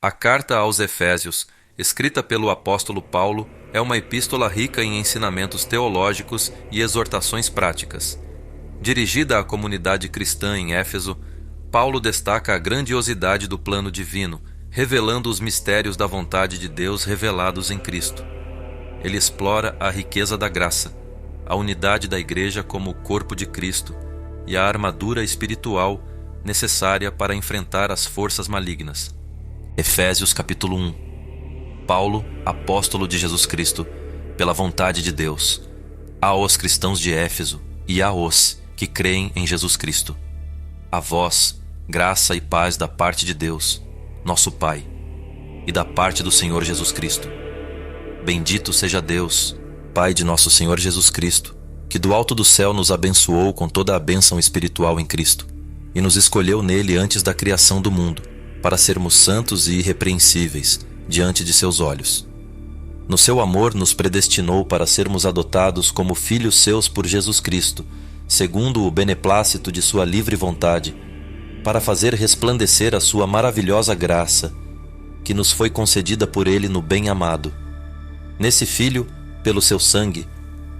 A carta aos Efésios, escrita pelo apóstolo Paulo, é uma epístola rica em ensinamentos teológicos e exortações práticas. Dirigida à comunidade cristã em Éfeso, Paulo destaca a grandiosidade do plano divino, revelando os mistérios da vontade de Deus revelados em Cristo. Ele explora a riqueza da graça, a unidade da Igreja como o corpo de Cristo e a armadura espiritual necessária para enfrentar as forças malignas. Efésios capítulo 1. Paulo, apóstolo de Jesus Cristo, pela vontade de Deus, aos cristãos de Éfeso e aos que creem em Jesus Cristo. A vós, graça e paz da parte de Deus, nosso Pai, e da parte do Senhor Jesus Cristo. Bendito seja Deus, Pai de nosso Senhor Jesus Cristo, que do alto do céu nos abençoou com toda a bênção espiritual em Cristo, e nos escolheu nele antes da criação do mundo, para sermos santos e irrepreensíveis diante de seus olhos. No seu amor nos predestinou para sermos adotados como filhos seus por Jesus Cristo, segundo o beneplácito de sua livre vontade, para fazer resplandecer a sua maravilhosa graça, que nos foi concedida por ele no bem-amado. Nesse Filho, pelo seu sangue,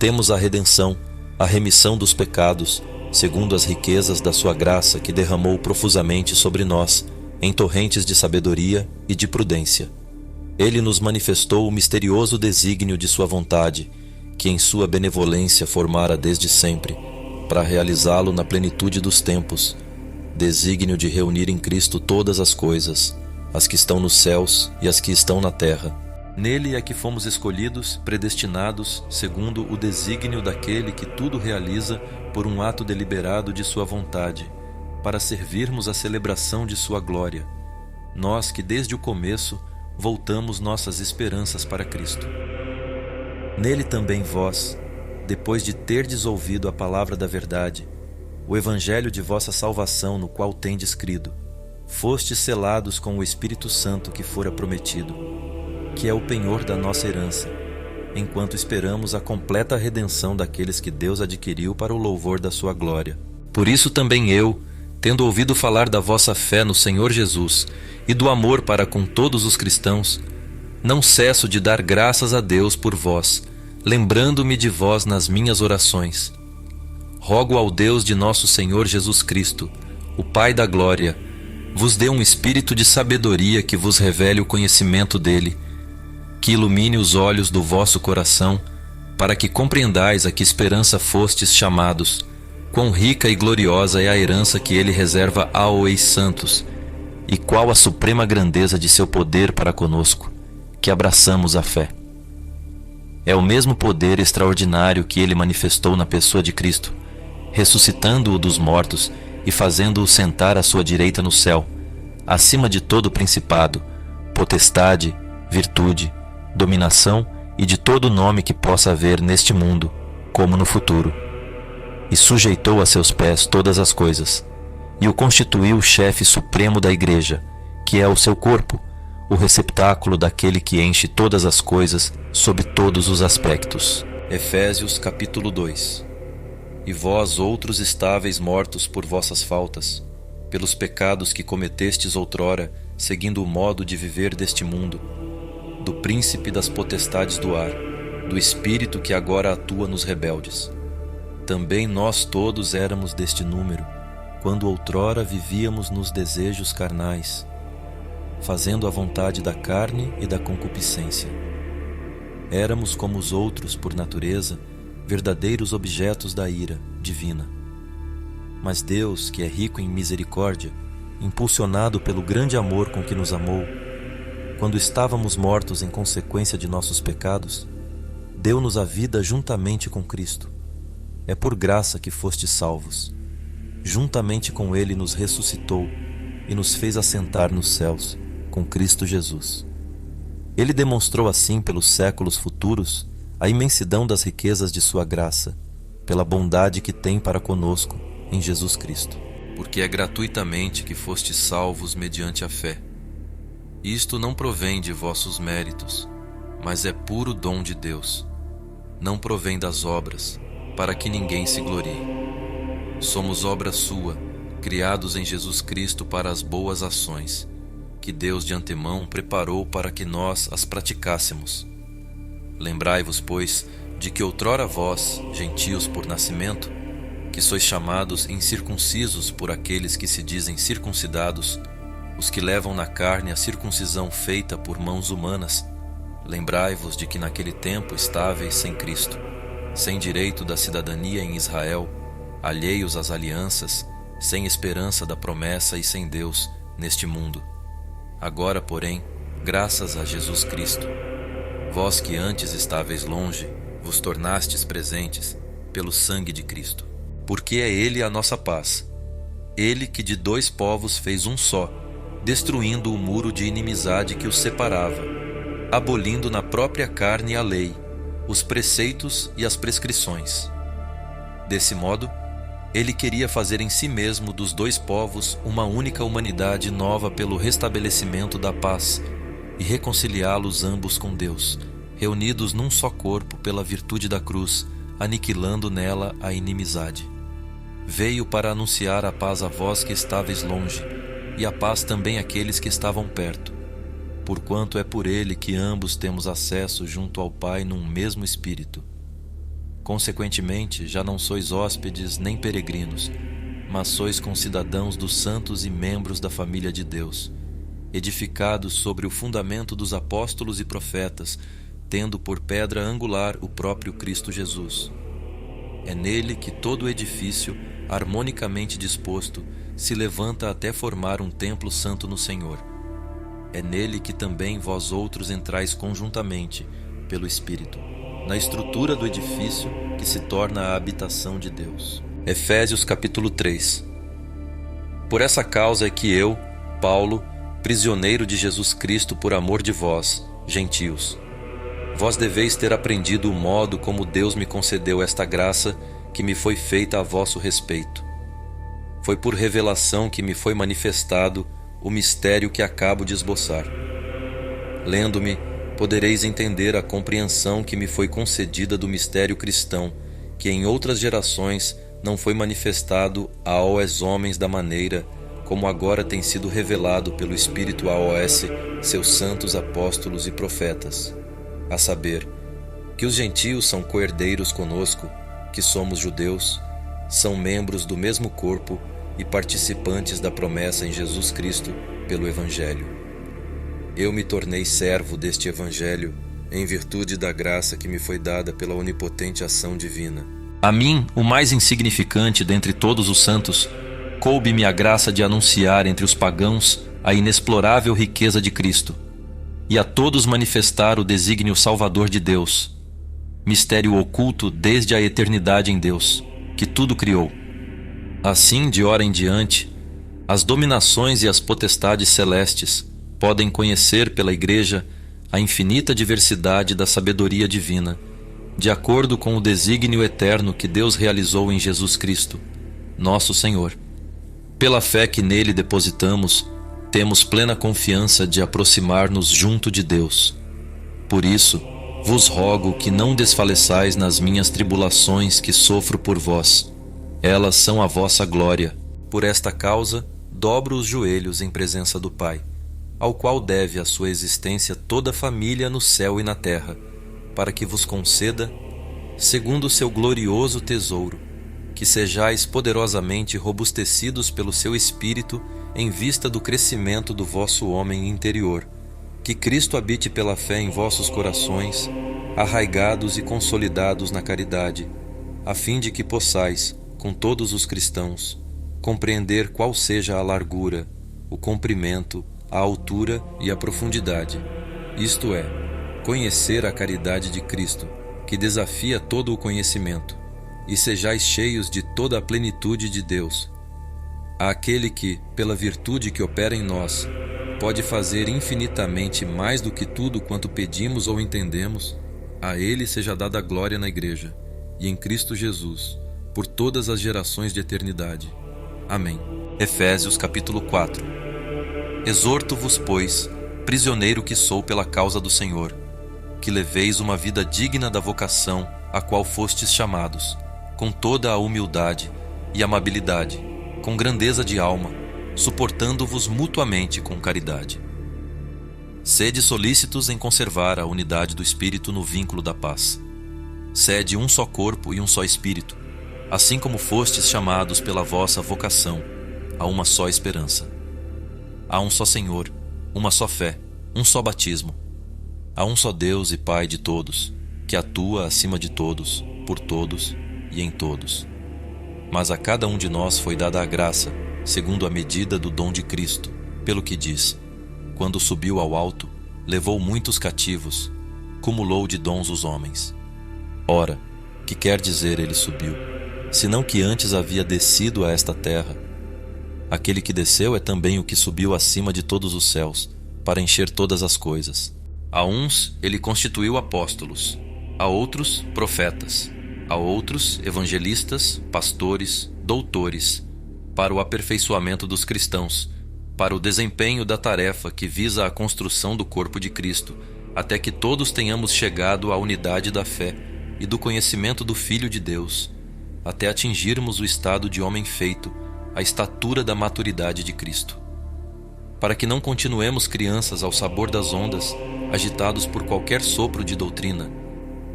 temos a redenção, a remissão dos pecados, segundo as riquezas da sua graça que derramou profusamente sobre nós, em torrentes de sabedoria e de prudência. Ele nos manifestou o misterioso desígnio de sua vontade, que em sua benevolência formara desde sempre, para realizá-lo na plenitude dos tempos, desígnio de reunir em Cristo todas as coisas, as que estão nos céus e as que estão na terra. Nele é que fomos escolhidos, predestinados, segundo o desígnio daquele que tudo realiza por um ato deliberado de sua vontade, para servirmos à celebração de sua glória, nós que desde o começo voltamos nossas esperanças para Cristo. Nele também vós, depois de terdes ouvido a palavra da verdade, o evangelho de vossa salvação, no qual tendes crido, fostes selados com o Espírito Santo que fora prometido, que é o penhor da nossa herança, enquanto esperamos a completa redenção daqueles que Deus adquiriu para o louvor da sua glória. Por isso também eu, tendo ouvido falar da vossa fé no Senhor Jesus e do amor para com todos os cristãos, não cesso de dar graças a Deus por vós, lembrando-me de vós nas minhas orações. Rogo ao Deus de nosso Senhor Jesus Cristo, o Pai da glória, vos dê um espírito de sabedoria que vos revele o conhecimento dele, que ilumine os olhos do vosso coração, para que compreendais a que esperança fostes chamados, quão rica e gloriosa é a herança que ele reserva aos santos, e qual a suprema grandeza de seu poder para conosco, que abraçamos a fé. É o mesmo poder extraordinário que ele manifestou na pessoa de Cristo, ressuscitando-o dos mortos e fazendo-o sentar à sua direita no céu, acima de todo principado, potestade, virtude, dominação e de todo nome que possa haver neste mundo, como no futuro. E sujeitou a seus pés todas as coisas, e o constituiu o chefe supremo da Igreja, que é o seu corpo, o receptáculo daquele que enche todas as coisas sob todos os aspectos. Efésios capítulo 2. E vós outros estáveis mortos por vossas faltas, pelos pecados que cometestes outrora, seguindo o modo de viver deste mundo, do príncipe das potestades do ar, do espírito que agora atua nos rebeldes. Também nós todos éramos deste número, quando outrora vivíamos nos desejos carnais, fazendo a vontade da carne e da concupiscência. Éramos como os outros, por natureza, verdadeiros objetos da ira divina. Mas Deus, que é rico em misericórdia, impulsionado pelo grande amor com que nos amou, quando estávamos mortos em consequência de nossos pecados, deu-nos a vida juntamente com Cristo. É por graça que fostes salvos. Juntamente com ele nos ressuscitou e nos fez assentar nos céus, com Cristo Jesus. Ele demonstrou assim pelos séculos futuros a imensidão das riquezas de sua graça, pela bondade que tem para conosco em Jesus Cristo. Porque é gratuitamente que fostes salvos mediante a fé. Isto não provém de vossos méritos, mas é puro dom de Deus. Não provém das obras, para que ninguém se glorie. Somos obra sua, criados em Jesus Cristo para as boas ações, que que Deus de antemão preparou para que nós as praticássemos. Lembrai-vos, pois, de que outrora vós, gentios por nascimento, que sois chamados incircuncisos por aqueles que se dizem circuncidados, os que levam na carne a circuncisão feita por mãos humanas, lembrai-vos de que naquele tempo estáveis sem Cristo, sem direito da cidadania em Israel, alheios às alianças, sem esperança da promessa e sem Deus neste mundo. Agora, porém, graças a Jesus Cristo, vós que antes estáveis longe, vos tornastes presentes pelo sangue de Cristo. Porque é Ele a nossa paz, Ele que de dois povos fez um só, destruindo o muro de inimizade que os separava, abolindo na própria carne a lei, os preceitos e as prescrições. Desse modo, Ele queria fazer em si mesmo dos dois povos uma única humanidade nova pelo restabelecimento da paz e reconciliá-los ambos com Deus, reunidos num só corpo pela virtude da cruz, aniquilando nela a inimizade. Veio para anunciar a paz a vós que estáveis longe, e a paz também àqueles que estavam perto, porquanto é por Ele que ambos temos acesso junto ao Pai num mesmo Espírito. Consequentemente, já não sois hóspedes nem peregrinos, mas sois concidadãos dos santos e membros da família de Deus, edificados sobre o fundamento dos apóstolos e profetas, tendo por pedra angular o próprio Cristo Jesus. É nele que todo o edifício, harmonicamente disposto, se levanta até formar um templo santo no Senhor. É nele que também vós outros entrais conjuntamente, pelo Espírito, na estrutura do edifício que se torna a habitação de Deus. Efésios capítulo 3. Por essa causa é que eu, Paulo, prisioneiro de Jesus Cristo por amor de vós, gentios, vós deveis ter aprendido o modo como Deus me concedeu esta graça que me foi feita a vosso respeito. Foi por revelação que me foi manifestado o mistério que acabo de esboçar. Lendo-me, podereis entender a compreensão que me foi concedida do mistério cristão, que em outras gerações não foi manifestado aos homens da maneira como agora tem sido revelado pelo Espírito aos seus santos apóstolos e profetas, a saber, que os gentios são coerdeiros conosco, que somos judeus, são membros do mesmo corpo e participantes da promessa em Jesus Cristo pelo Evangelho. Eu me tornei servo deste Evangelho em virtude da graça que me foi dada pela onipotente ação divina. A mim, o mais insignificante dentre todos os santos, coube-me a graça de anunciar entre os pagãos a inexplorável riqueza de Cristo, e a todos manifestar o desígnio salvador de Deus, mistério oculto desde a eternidade em Deus, que tudo criou. Assim, de ora em diante, as dominações e as potestades celestes podem conhecer pela Igreja a infinita diversidade da sabedoria divina, de acordo com o desígnio eterno que Deus realizou em Jesus Cristo, nosso Senhor. Pela fé que nele depositamos, temos plena confiança de aproximar-nos junto de Deus. Por isso, vos rogo que não desfaleçais nas minhas tribulações que sofro por vós. Elas são a vossa glória. Por esta causa, dobro os joelhos em presença do Pai, ao qual deve a sua existência toda a família no céu e na terra, para que vos conceda, segundo o seu glorioso tesouro, que sejais poderosamente robustecidos pelo seu Espírito em vista do crescimento do vosso homem interior, que Cristo habite pela fé em vossos corações, arraigados e consolidados na caridade, a fim de que possais, com todos os cristãos, compreender qual seja a largura, o comprimento, a altura e a profundidade, isto é, conhecer a caridade de Cristo, que desafia todo o conhecimento, e sejais cheios de toda a plenitude de Deus. Àquele que, pela virtude que opera em nós, pode fazer infinitamente mais do que tudo quanto pedimos ou entendemos, a Ele seja dada a glória na Igreja, e em Cristo Jesus, por todas as gerações de eternidade. Amém. Efésios capítulo 4. Exorto-vos, pois, prisioneiro que sou pela causa do Senhor, que leveis uma vida digna da vocação a qual fostes chamados, com toda a humildade e amabilidade, com grandeza de alma, suportando-vos mutuamente com caridade. Sede solícitos em conservar a unidade do Espírito no vínculo da paz. Sede um só corpo e um só Espírito, assim como fostes chamados pela vossa vocação a uma só esperança. Há um só Senhor, uma só fé, um só batismo. Há um só Deus e Pai de todos, que atua acima de todos, por todos e em todos. Mas a cada um de nós foi dada a graça, segundo a medida do dom de Cristo, pelo que diz: quando subiu ao alto, levou muitos cativos, cumulou de dons os homens. Ora, que quer dizer ele subiu, senão que antes havia descido a esta terra? Aquele que desceu é também o que subiu acima de todos os céus, para encher todas as coisas. A uns ele constituiu apóstolos, a outros profetas, a outros evangelistas, pastores, doutores, para o aperfeiçoamento dos cristãos, para o desempenho da tarefa que visa a construção do corpo de Cristo, até que todos tenhamos chegado à unidade da fé e do conhecimento do Filho de Deus, até atingirmos o estado de homem feito, a estatura da maturidade de Cristo. Para que não continuemos crianças ao sabor das ondas, agitados por qualquer sopro de doutrina,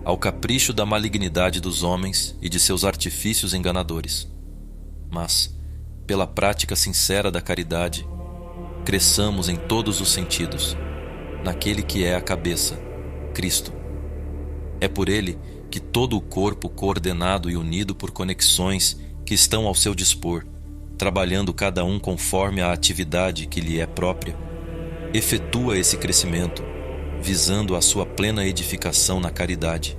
ao capricho da malignidade dos homens e de seus artifícios enganadores. Mas, pela prática sincera da caridade, cresçamos em todos os sentidos, naquele que é a cabeça, Cristo. É por ele que todo o corpo, coordenado e unido por conexões que estão ao seu dispor, trabalhando cada um conforme a atividade que lhe é própria, efetua esse crescimento, visando a sua plena edificação na caridade.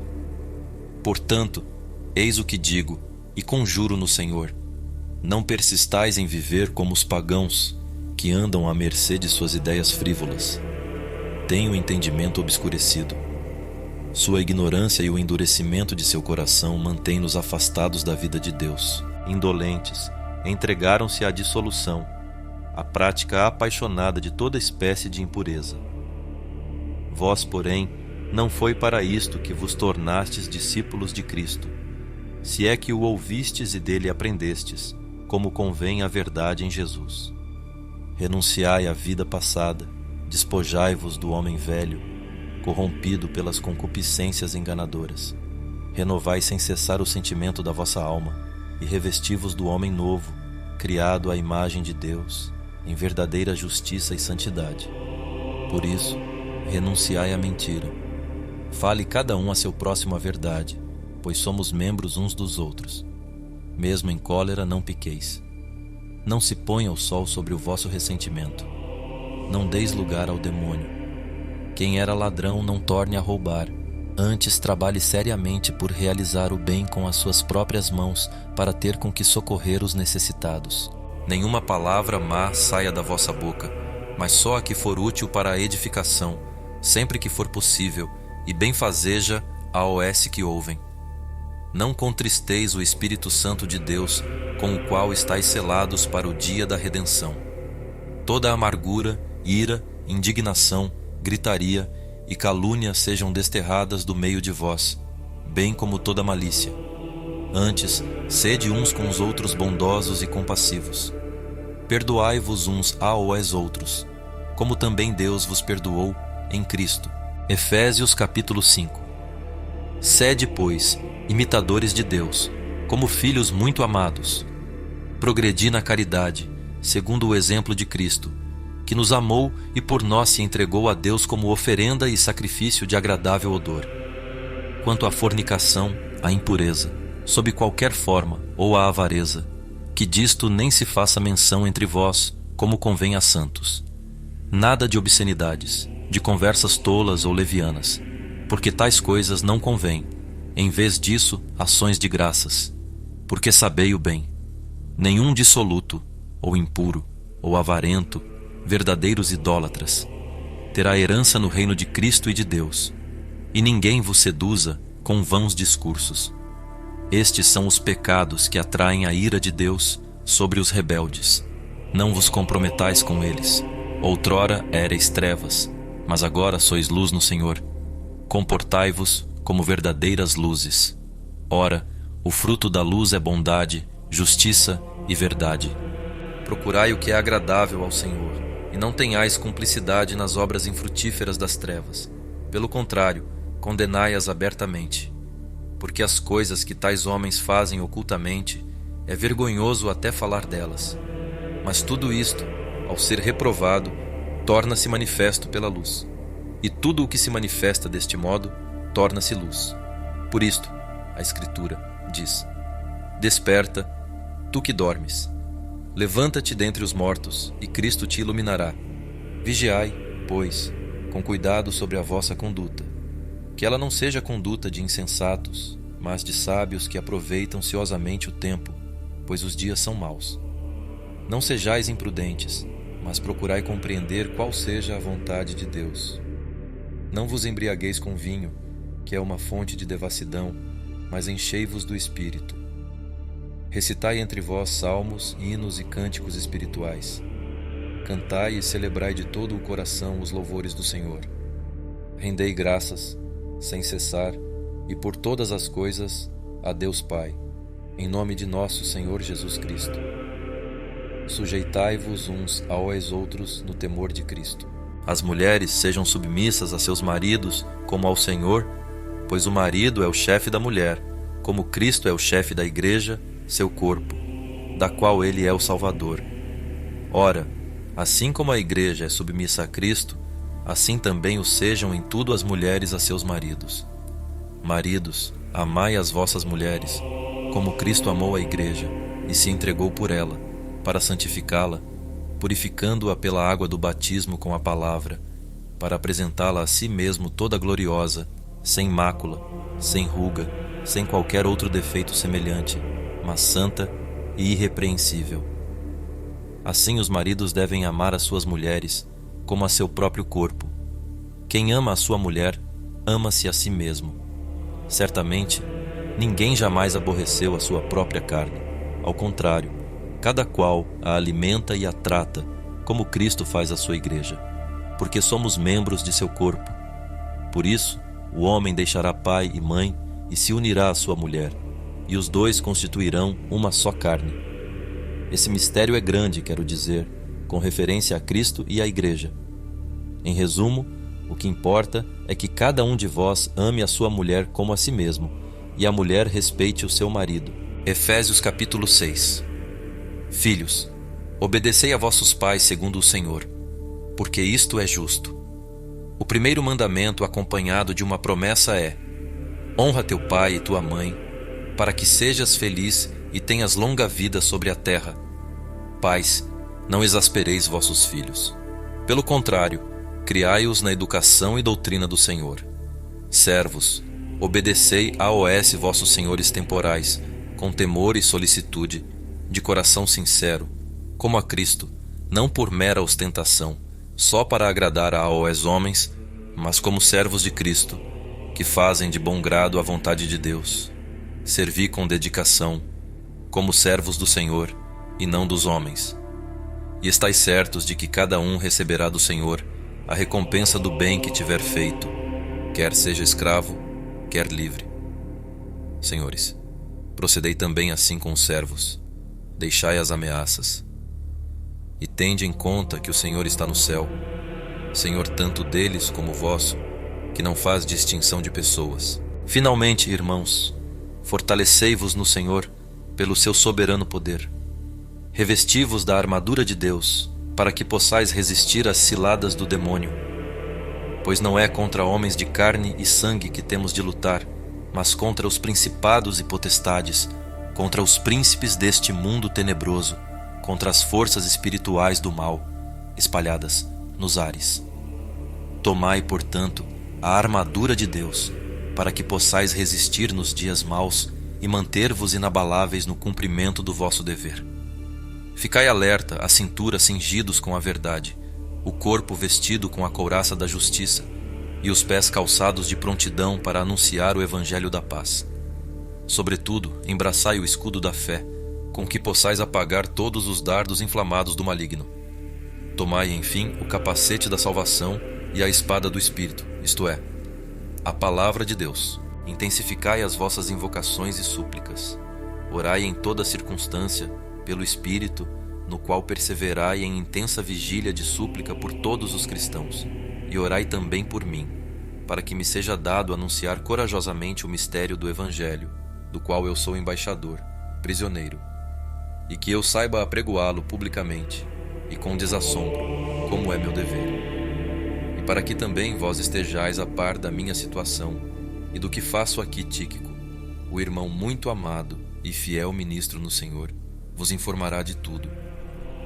Portanto, eis o que digo e conjuro no Senhor: não persistais em viver como os pagãos, que andam à mercê de suas ideias frívolas. Têm o entendimento obscurecido. Sua ignorância e o endurecimento de seu coração mantêm-nos afastados da vida de Deus. Indolentes, entregaram-se à dissolução, à prática apaixonada de toda espécie de impureza. Vós, porém, não foi para isto que vos tornastes discípulos de Cristo, se é que o ouvistes e dele aprendestes, como convém à verdade em Jesus. Renunciai à vida passada, despojai-vos do homem velho, corrompido pelas concupiscências enganadoras. Renovai sem cessar o sentimento da vossa alma, e revesti-vos do homem novo, criado à imagem de Deus, em verdadeira justiça e santidade. Por isso, renunciai à mentira. Fale cada um a seu próximo a verdade, pois somos membros uns dos outros. Mesmo em cólera não piqueis. Não se ponha o sol sobre o vosso ressentimento. Não deis lugar ao demônio. Quem era ladrão não torne a roubar. Antes trabalhe seriamente por realizar o bem com as suas próprias mãos, para ter com que socorrer os necessitados. Nenhuma palavra má saia da vossa boca, mas só a que for útil para a edificação, sempre que for possível, e benfazeja a OS que ouvem. Não contristeis o Espírito Santo de Deus, com o qual estáis selados para o dia da redenção. Toda amargura, ira, indignação, gritaria e calúnia sejam desterradas do meio de vós, bem como toda malícia. Antes, sede uns com os outros bondosos e compassivos. Perdoai-vos uns aos outros, como também Deus vos perdoou em Cristo. Efésios capítulo 5. Sede, pois, imitadores de Deus, como filhos muito amados. Progredi na caridade, segundo o exemplo de Cristo, que nos amou e por nós se entregou a Deus como oferenda e sacrifício de agradável odor. Quanto à fornicação, à impureza, sob qualquer forma, ou à avareza, que disto nem se faça menção entre vós, como convém a santos. Nada de obscenidades, de conversas tolas ou levianas, porque tais coisas não convêm. Em vez disso, ações de graças. Porque sabei o bem. Nenhum dissoluto, ou impuro, ou avarento, verdadeiros idólatras, terá herança no reino de Cristo e de Deus. E ninguém vos seduza com vãos discursos. Estes são os pecados que atraem a ira de Deus sobre os rebeldes. Não vos comprometais com eles. Outrora éreis trevas, mas agora sois luz no Senhor. Comportai-vos como verdadeiras luzes. Ora, o fruto da luz é bondade, justiça e verdade. Procurai o que é agradável ao Senhor. e não tenhais cumplicidade nas obras infrutíferas das trevas. Pelo contrário, condenai-as abertamente. Porque as coisas que tais homens fazem ocultamente, é vergonhoso até falar delas. Mas tudo isto, ao ser reprovado, torna-se manifesto pela luz. E tudo o que se manifesta deste modo, torna-se luz. Por isto, a Escritura diz: Desperta, tu que dormes. Levanta-te dentre os mortos, e Cristo te iluminará. Vigiai, pois, com cuidado sobre a vossa conduta, que ela não seja conduta de insensatos, mas de sábios que aproveitam ciosamente o tempo, pois os dias são maus. Não sejais imprudentes, mas procurai compreender qual seja a vontade de Deus. Não vos embriagueis com vinho, que é uma fonte de devassidão, mas enchei-vos do Espírito. Recitai entre vós salmos, hinos e cânticos espirituais. Cantai e celebrai de todo o coração os louvores do Senhor. Rendei graças, sem cessar, e por todas as coisas, a Deus Pai, em nome de nosso Senhor Jesus Cristo. Sujeitai-vos uns aos outros no temor de Cristo. As mulheres sejam submissas a seus maridos como ao Senhor, pois o marido é o chefe da mulher, como Cristo é o chefe da igreja, seu corpo, da qual ele é o Salvador. Ora, assim como a igreja é submissa a Cristo, assim também o sejam em tudo as mulheres a seus maridos. Maridos, amai as vossas mulheres, como Cristo amou a igreja e se entregou por ela, para santificá-la, purificando-a pela água do batismo com a palavra, para apresentá-la a si mesmo toda gloriosa, sem mácula, sem ruga, sem qualquer outro defeito semelhante, mas santa e irrepreensível. Assim os maridos devem amar as suas mulheres como a seu próprio corpo. Quem ama a sua mulher, ama-se a si mesmo. Certamente, ninguém jamais aborreceu a sua própria carne. Ao contrário, cada qual a alimenta e a trata, como Cristo faz a sua igreja, porque somos membros de seu corpo. Por isso, o homem deixará pai e mãe e se unirá à sua mulher, e os dois constituirão uma só carne. Esse mistério é grande, quero dizer, com referência a Cristo e à igreja. Em resumo, o que importa é que cada um de vós ame a sua mulher como a si mesmo, e a mulher respeite o seu marido. Efésios capítulo 6. Filhos, obedecei a vossos pais segundo o Senhor, porque isto é justo. O primeiro mandamento acompanhado de uma promessa é: honra teu pai e tua mãe, para que sejas feliz e tenhas longa vida sobre a terra. Pais, não exaspereis vossos filhos. Pelo contrário, criai-os na educação e doutrina do Senhor. Servos, obedecei a vossos senhores temporais, com temor e solicitude, de coração sincero, como a Cristo, não por mera ostentação, só para agradar a homens, mas como servos de Cristo, que fazem de bom grado a vontade de Deus. Servi com dedicação, como servos do Senhor, e não dos homens. E estais certos de que cada um receberá do Senhor a recompensa do bem que tiver feito, quer seja escravo, quer livre. Senhores, procedei também assim com os servos. Deixai as ameaças. E tende em conta que o Senhor está no céu, Senhor tanto deles como vosso, que não faz distinção de pessoas. Finalmente, irmãos, fortalecei-vos no Senhor pelo seu soberano poder. Revesti-vos da armadura de Deus, para que possais resistir às ciladas do demônio. Pois não é contra homens de carne e sangue que temos de lutar, mas contra os principados e potestades, contra os príncipes deste mundo tenebroso, contra as forças espirituais do mal, espalhadas nos ares. Tomai, portanto, a armadura de Deus, para que possais resistir nos dias maus e manter-vos inabaláveis no cumprimento do vosso dever. Ficai alerta, a cintura cingidos com a verdade, o corpo vestido com a couraça da justiça e os pés calçados de prontidão para anunciar o evangelho da paz. Sobretudo, embraçai o escudo da fé, com que possais apagar todos os dardos inflamados do maligno. Tomai, enfim, o capacete da salvação e a espada do Espírito, isto é, a palavra de Deus. Intensificai as vossas invocações e súplicas. Orai em toda circunstância, pelo Espírito, no qual perseverai em intensa vigília de súplica por todos os cristãos, e orai também por mim, para que me seja dado anunciar corajosamente o mistério do Evangelho, do qual eu sou embaixador, prisioneiro, e que eu saiba apregoá-lo publicamente e com desassombro, como é meu dever. E para que também vós estejais a par da minha situação e do que faço aqui, Tíquico, o irmão muito amado e fiel ministro no Senhor, vos informará de tudo.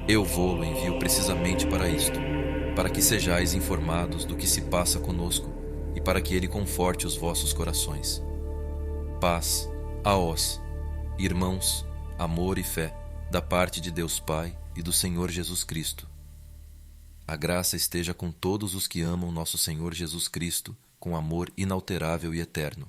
Eu vou-lo envio precisamente para isto, para que sejais informados do que se passa conosco e para que ele conforte os vossos corações. Paz a vós, irmãos, amor e fé, da parte de Deus Pai e do Senhor Jesus Cristo. A graça esteja com todos os que amam nosso Senhor Jesus Cristo, com amor inalterável e eterno.